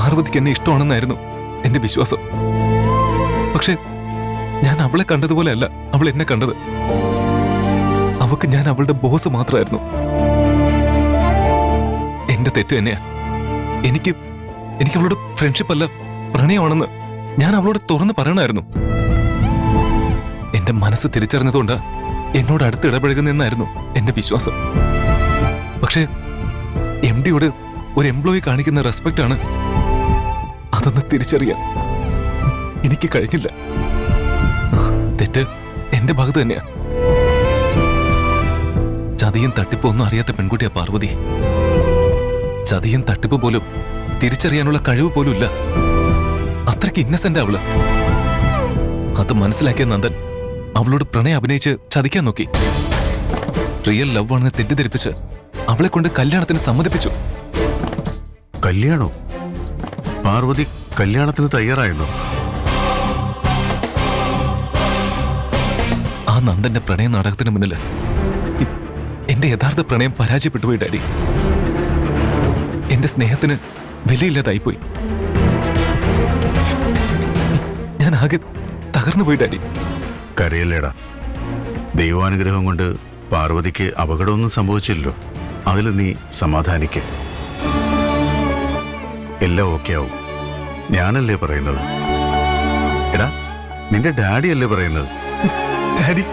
പാർവതിക്ക് എന്നെ ഇഷ്ടമാണെന്നായിരുന്നു എന്റെ വിശ്വാസം. പക്ഷെ ഞാൻ അവളെ കണ്ടതുപോലെയല്ല അവൾ എന്നെ കണ്ടത്. അവക്ക് ഞാൻ അവളുടെ ബോസ് മാത്രമായിരുന്നു. എന്റെ തെറ്റ് തന്നെയാ. എനിക്ക് അവളോട് ഫ്രണ്ട്ഷിപ്പ് അല്ല പ്രണയമാണെന്ന് ഞാൻ അവളോട് തുറന്ന് പറയണമായിരുന്നു. എന്റെ മനസ്സ് തിരിച്ചറിഞ്ഞതുകൊണ്ട് എന്നോട് അടുത്ത് ഇടപഴകുന്നെന്നായിരുന്നു എന്റെ വിശ്വാസം. പക്ഷേ MD-യോട് ഒരു എംപ്ലോയി കാണിക്കുന്ന റെസ്പെക്റ്റ് ആണ് അതൊന്ന് തിരിച്ചറിയാൻ എനിക്ക് കഴിഞ്ഞില്ല. തെറ്റ് എന്റെ ഭാഗത്ത് തന്നെയാ. ചതിയും തട്ടിപ്പും ഒന്നും അറിയാത്ത പെൺകുട്ടിയാ പാർവതി. ചതിയും തട്ടിപ്പ് പോലും തിരിച്ചറിയാനുള്ള കഴിവ് പോലും ഇല്ല. അത്രയ്ക്ക് ഇന്നസെന്റ് അവള്. അത് മനസ്സിലാക്കിയ നന്ദൻ അവളോട് പ്രണയം അഭിനയിച്ച് ചതിക്കാൻ നോക്കി. റിയൽ ലവ് ആണെന്ന് തെറ്റിദ്ധരിപ്പിച്ച് അവളെ കൊണ്ട് കല്യാണത്തിന് സമ്മതിപ്പിച്ചു. കല്യാണോ? പാർവതി കല്യാണത്തിന് തയ്യാറായിരുന്നു? ആ നന്ദന്റെ പ്രണയ നാടകത്തിന് മുന്നിൽ എന്റെ യഥാർത്ഥ പ്രണയം പരാജയപ്പെട്ടുപോയി ഡാഡി. എന്റെ സ്നേഹത്തിന് വിലയില്ലാതായിപ്പോയി. ഞാൻ ആകെ തകർന്നുപോയി ഡാഡി. കരയല്ലേടാ. ദൈവാനുഗ്രഹം കൊണ്ട് പാർവതിക്ക് അപകടമൊന്നും സംഭവിച്ചില്ലല്ലോ. അതിൽ നീ സമാധാനിക്ക്. എല്ലാം ഓക്കെ ആവും. ഞാനല്ലേ പറയുന്നത്? എടാ, നിന്റെ ഡാഡി അല്ലേ പറയുന്നത്? ഡാഡി